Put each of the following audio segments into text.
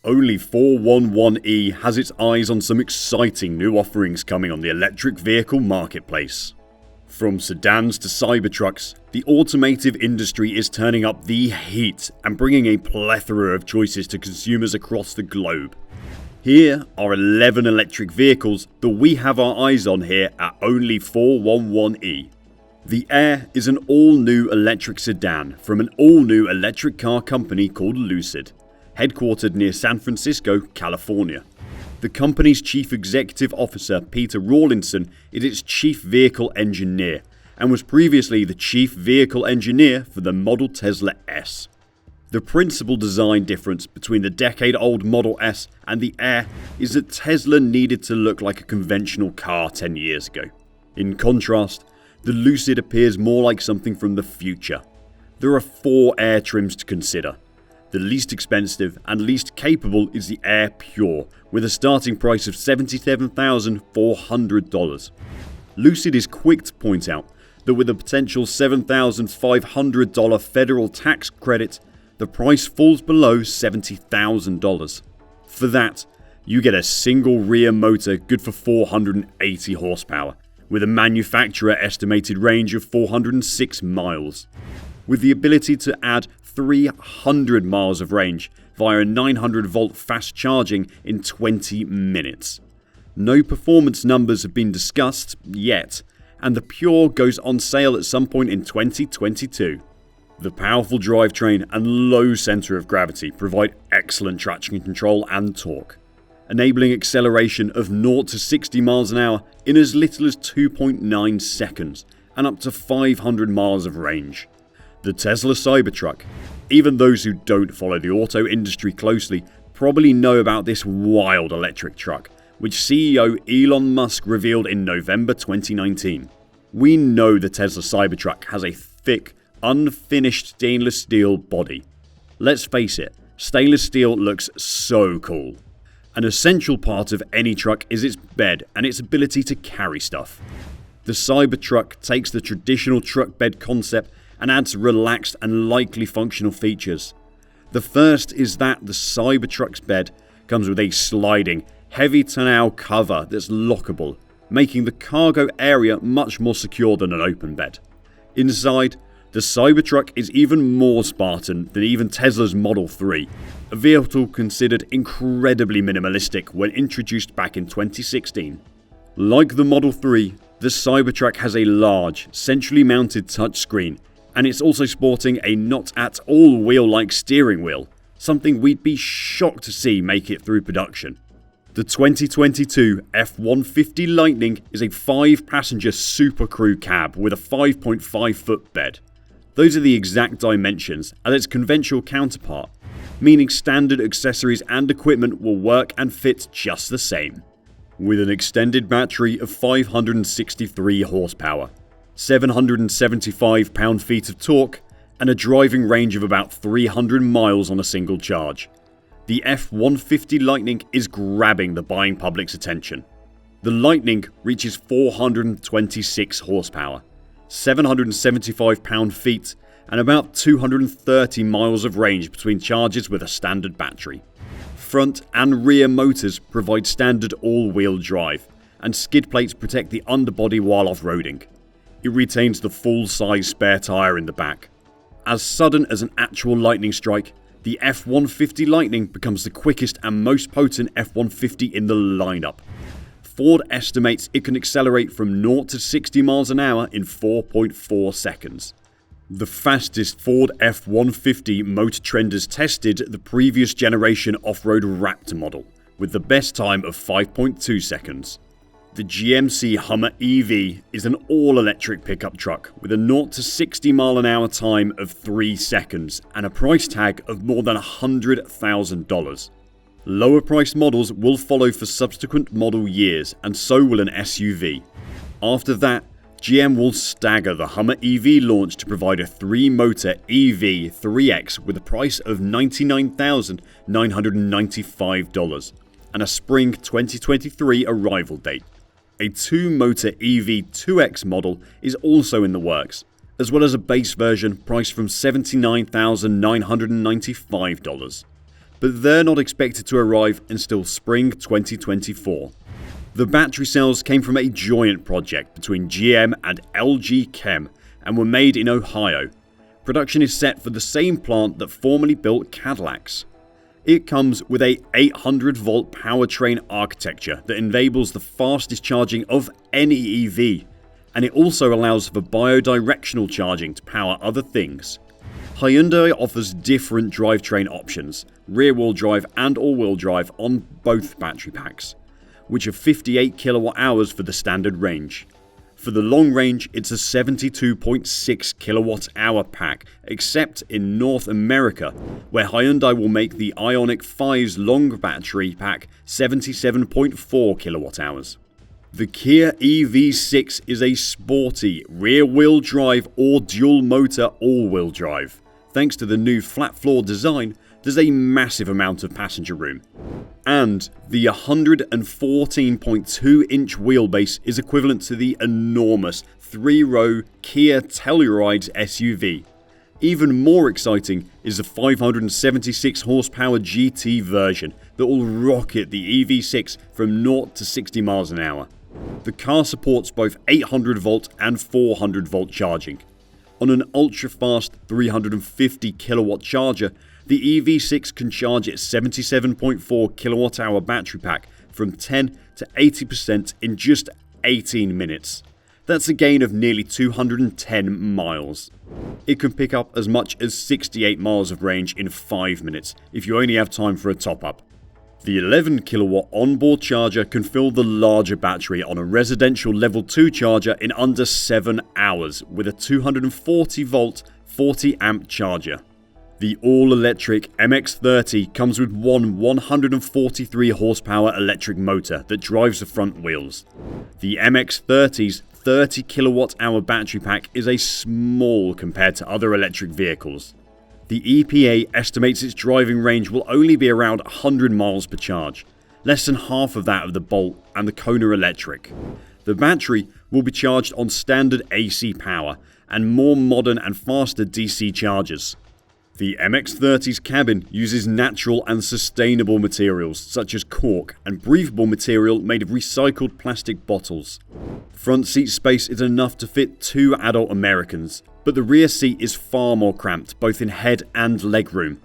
Only 411e has its eyes on some exciting new offerings coming on the electric vehicle marketplace. From sedans to Cybertrucks, the automotive industry is turning up the heat and bringing a plethora of choices to consumers across the globe. Here are 11 electric vehicles that we have our eyes on here at only 411e. The Air is an all-new electric sedan from an all-new electric car company called Lucid, headquartered near San Francisco, California. The company's chief executive officer, Peter Rawlinson, is its chief vehicle engineer and was previously the chief vehicle engineer for the Model Tesla S. The principal design difference between the decade-old Model S and the Air is that Tesla needed to look like a conventional car 10 years ago. In contrast, the Lucid appears more like something from the future. There are 4 Air trims to consider. The least expensive and least capable is the Air Pure, with a starting price of $77,400. Lucid is quick to point out that with a potential $7,500 federal tax credit, the price falls below $70,000. For that, you get a single rear motor good for 480 horsepower, with a manufacturer estimated range of 406 miles. With the ability to add 300 miles of range via a 900 volt fast charging in 20 minutes. No performance numbers have been discussed yet, and the Pure goes on sale at some point in 2022. The powerful drivetrain and low centre of gravity provide excellent traction control and torque, enabling acceleration of 0 to 60 miles an hour in as little as 2.9 seconds and up to 500 miles of range. The Tesla Cybertruck. Even those who don't follow the auto industry closely probably know about this wild electric truck, which CEO Elon Musk revealed in November 2019. We know the Tesla Cybertruck has a thick, unfinished stainless steel body. Let's face it, stainless steel looks so cool. An essential part of any truck is its bed and its ability to carry stuff. The Cybertruck takes the traditional truck bed concept and adds relaxed and likely functional features. The first is that the Cybertruck's bed comes with a sliding, heavy tonneau cover that's lockable, making the cargo area much more secure than an open bed. Inside, the Cybertruck is even more Spartan than even Tesla's Model 3, a vehicle considered incredibly minimalistic when introduced back in 2016. Like the Model 3, the Cybertruck has a large, centrally mounted touchscreen, and it's also sporting a not at all wheel-like steering wheel, something we'd be shocked to see make it through production. The 2022 F-150 Lightning is a 5-passenger Super Crew cab with a 5.5-foot bed. Those are the exact dimensions as its conventional counterpart, meaning standard accessories and equipment will work and fit just the same. With an extended battery of 563 horsepower, 775 pound-feet of torque, and a driving range of about 300 miles on a single charge, the F-150 Lightning is grabbing the buying public's attention. The Lightning reaches 426 horsepower, 775 pound-feet, and about 230 miles of range between charges with a standard battery. Front and rear motors provide standard all-wheel drive, and skid plates protect the underbody while off-roading. It retains the full-size spare tyre in the back. As sudden as an actual lightning strike, the F-150 Lightning becomes the quickest and most potent F-150 in the lineup. Ford estimates it can accelerate from 0 to 60 miles an hour in 4.4 seconds. The fastest Ford F-150 Motor Trend has tested the previous generation off-road Raptor model, with the best time of 5.2 seconds. The GMC Hummer EV is an all-electric pickup truck with a 0 to 60 mile an hour time of 3 seconds and a price tag of more than $100,000. Lower priced models will follow for subsequent model years, and so will an SUV. After that, GM will stagger the Hummer EV launch to provide a 3-motor EV 3X with a price of $99,995 and a spring 2023 arrival date. A 2-motor EV 2X model is also in the works, as well as a base version priced from $79,995. but they're not expected to arrive until spring 2024. The battery cells came from a joint project between GM and LG Chem and were made in Ohio. Production is set for the same plant that formerly built Cadillacs. It comes with a 800-volt powertrain architecture that enables the fastest charging of any EV, and it also allows for bidirectional charging to power other things. Hyundai offers different drivetrain options, rear-wheel drive and all-wheel drive on both battery packs, which are 58 kWh for the standard range. For the long range, it's a 72.6 kWh pack, except in North America, where Hyundai will make the Ioniq 5's long battery pack 77.4 kWh. The Kia EV6 is a sporty rear-wheel drive or dual-motor all-wheel drive. Thanks to the new flat-floor design, there's a massive amount of passenger room. And the 114.2-inch wheelbase is equivalent to the enormous 3-row Kia Telluride's SUV. Even more exciting is the 576 horsepower GT version that will rocket the EV6 from 0 to 60 miles an hour. The car supports both 800 volt and 400 volt charging. On an ultra-fast 350 kilowatt charger, the EV6 can charge its 77.4 kilowatt-hour battery pack from 10 to 80% in just 18 minutes. That's a gain of nearly 210 miles. It can pick up as much as 68 miles of range in 5 minutes if you only have time for a top-up. The 11 kilowatt onboard charger can fill the larger battery on a residential level 2 charger in under 7 hours with a 240 volt 40 amp charger. The all-electric MX-30 comes with one 143 horsepower electric motor that drives the front wheels. The MX-30's 30 kilowatt-hour battery pack is a small compared to other electric vehicles. The EPA estimates its driving range will only be around 100 miles per charge, less than half of that of the Bolt and the Kona Electric. The battery will be charged on standard AC power and more modern and faster DC chargers. The MX-30's cabin uses natural and sustainable materials such as cork and breathable material made of recycled plastic bottles. Front seat space is enough to fit 2 adult Americans, but the rear seat is far more cramped both in head and legroom.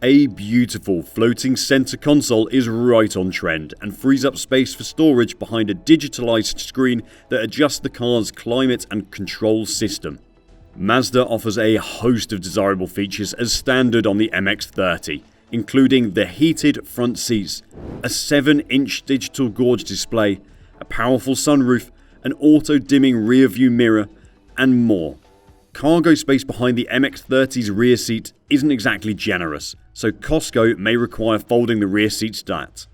A beautiful floating center console is right on trend and frees up space for storage behind a digitalized screen that adjusts the car's climate and control system. Mazda offers a host of desirable features as standard on the MX-30, including the heated front seats, a 7-inch digital gorge display, a powerful sunroof, an auto-dimming rear-view mirror, and more. Cargo space behind the MX-30's rear seat isn't exactly generous, so Costco may require folding the rear seats flat.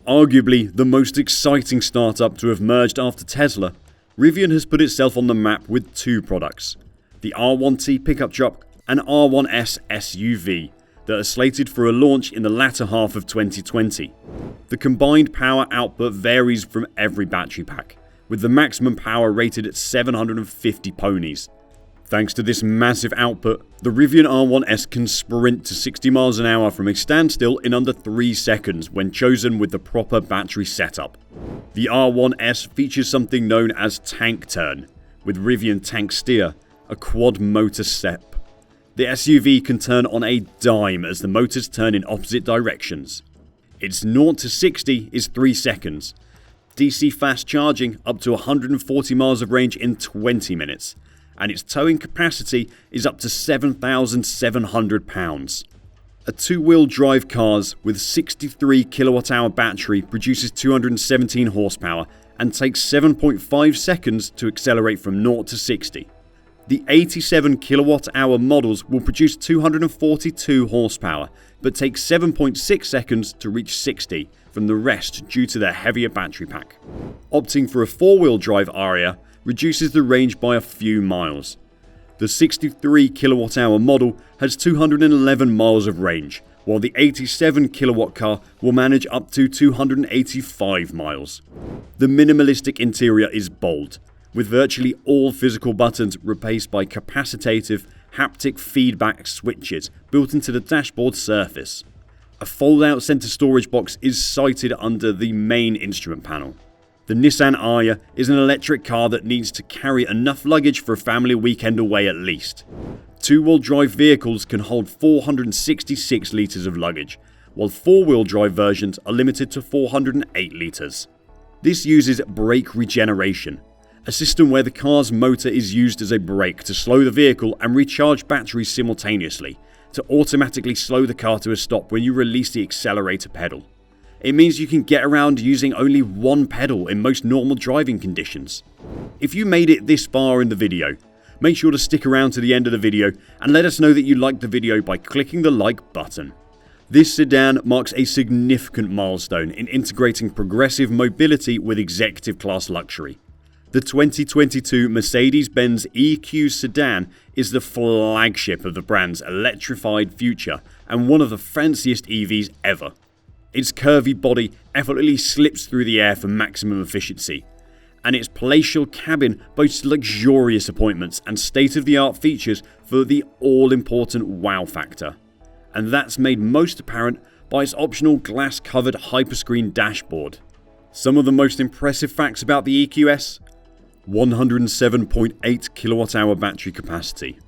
Arguably the most exciting startup to have merged after Tesla, Rivian has put itself on the map with 2 products. The R1T pickup truck and R1S SUV that are slated for a launch in the latter half of 2020. The combined power output varies from every battery pack, with the maximum power rated at 750 ponies. Thanks to this massive output, the Rivian R1S can sprint to 60 miles an hour from a standstill in under 3 seconds when chosen with the proper battery setup. The R1S features something known as tank turn, with Rivian tank steer, a quad motor step. The SUV can turn on a dime as the motors turn in opposite directions. Its 0 to 60 is 3 seconds. DC fast charging up to 140 miles of range in 20 minutes. And its towing capacity is up to 7,700 pounds. A 2-wheel drive cars with 63 kWh battery produces 217 horsepower and takes 7.5 seconds to accelerate from 0 to 60. The 87 kWh models will produce 242 horsepower, but take 7.6 seconds to reach 60 from the rest due to their heavier battery pack. Opting for a 4-wheel drive Ariya reduces the range by a few miles. The 63 kWh model has 211 miles of range, while the 87 kW car will manage up to 285 miles. The minimalistic interior is bold, with virtually all physical buttons replaced by capacitive haptic feedback switches built into the dashboard surface. A fold-out center storage box is sited under the main instrument panel. The Nissan Ariya is an electric car that needs to carry enough luggage for a family weekend away at least. Two-wheel drive vehicles can hold 466 litres of luggage, while four-wheel drive versions are limited to 408 litres. This uses brake regeneration, a system where the car's motor is used as a brake to slow the vehicle and recharge batteries simultaneously, to automatically slow the car to a stop when you release the accelerator pedal. It means you can get around using only one pedal in most normal driving conditions. If you made it this far in the video, make sure to stick around to the end of the video and let us know that you liked the video by clicking the like button. This sedan marks a significant milestone in integrating progressive mobility with executive class luxury. The 2022 Mercedes-Benz EQ sedan is the flagship of the brand's electrified future and one of the fanciest EVs ever. Its curvy body effortlessly slips through the air for maximum efficiency, and its palatial cabin boasts luxurious appointments and state-of-the-art features for the all-important wow factor. And that's made most apparent by its optional glass-covered hyperscreen dashboard. Some of the most impressive facts about the EQS: 107.8 kWh battery capacity,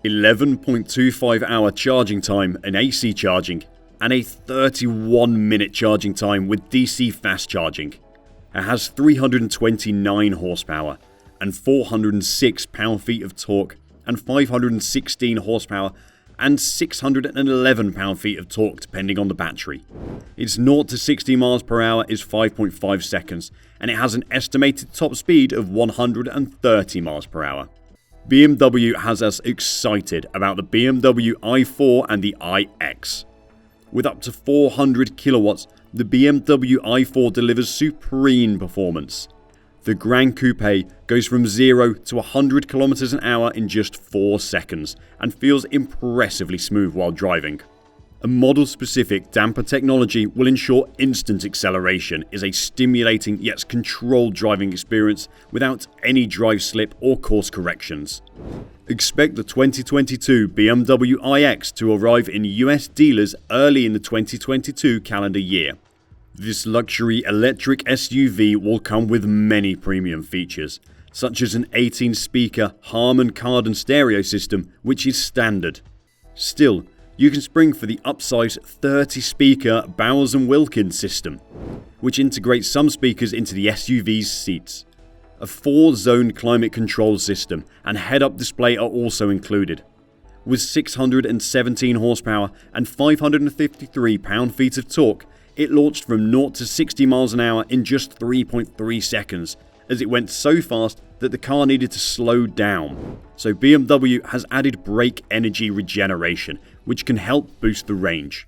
11.25 hour charging time in AC charging, and a 31-minute charging time with DC fast charging. It has 329 horsepower and 406 pound-feet of torque and 516 horsepower and 611 pound-feet of torque depending on the battery. Its 0 to 60 miles per hour is 5.5 seconds and it has an estimated top speed of 130 miles per hour. BMW has us excited about the BMW i4 and the iX. With up to 400 kilowatts, the BMW i4 delivers supreme performance. The Gran Coupe goes from 0 to 100 km an hour in just 4 seconds and feels impressively smooth while driving. A model-specific damper technology will ensure instant acceleration is a stimulating yet controlled driving experience without any drive slip or course corrections. Expect the 2022 BMW iX to arrive in US dealers early in the 2022 calendar year. This luxury electric SUV will come with many premium features, such as an 18-speaker Harman Kardon stereo system, which is standard. Still, you can spring for the upsized 30-speaker Bowers & Wilkins system, which integrates some speakers into the SUV's seats. A 4-zone climate control system and head-up display are also included. With 617 horsepower and 553 pound-feet of torque, it launched from 0 to 60 miles an hour in just 3.3 seconds, as it went so fast that the car needed to slow down. So BMW has added brake energy regeneration, which can help boost the range.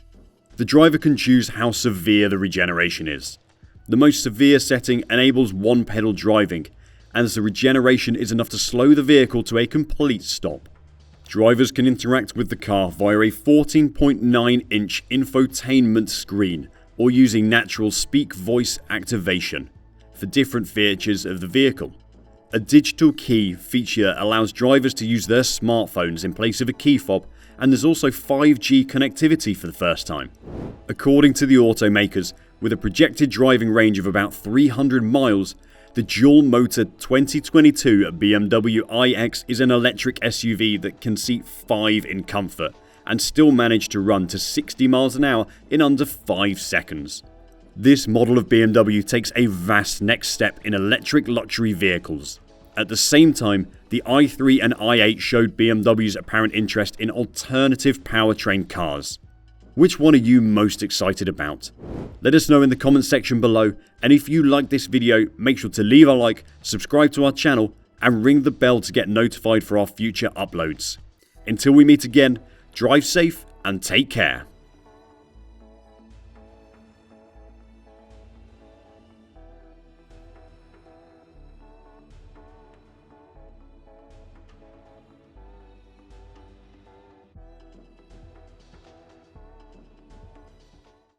The driver can choose how severe the regeneration is. The most severe setting enables one-pedal driving, as the regeneration is enough to slow the vehicle to a complete stop. Drivers can interact with the car via a 14.9-inch infotainment screen, or using natural speak voice activation for different features of the vehicle. A digital key feature allows drivers to use their smartphones in place of a key fob, and there's also 5G connectivity for the first time. According to the automakers, with a projected driving range of about 300 miles, the dual-motor 2022 BMW iX is an electric SUV that can seat 5 in comfort and still manage to run to 60 miles an hour in under 5 seconds. This model of BMW takes a vast next step in electric luxury vehicles. At the same time, the i3 and i8 showed BMW's apparent interest in alternative powertrain cars. Which one are you most excited about? Let us know in the comment section below, and if you like this video, make sure to leave a like, subscribe to our channel, and ring the bell to get notified for our future uploads. Until we meet again, drive safe and take care.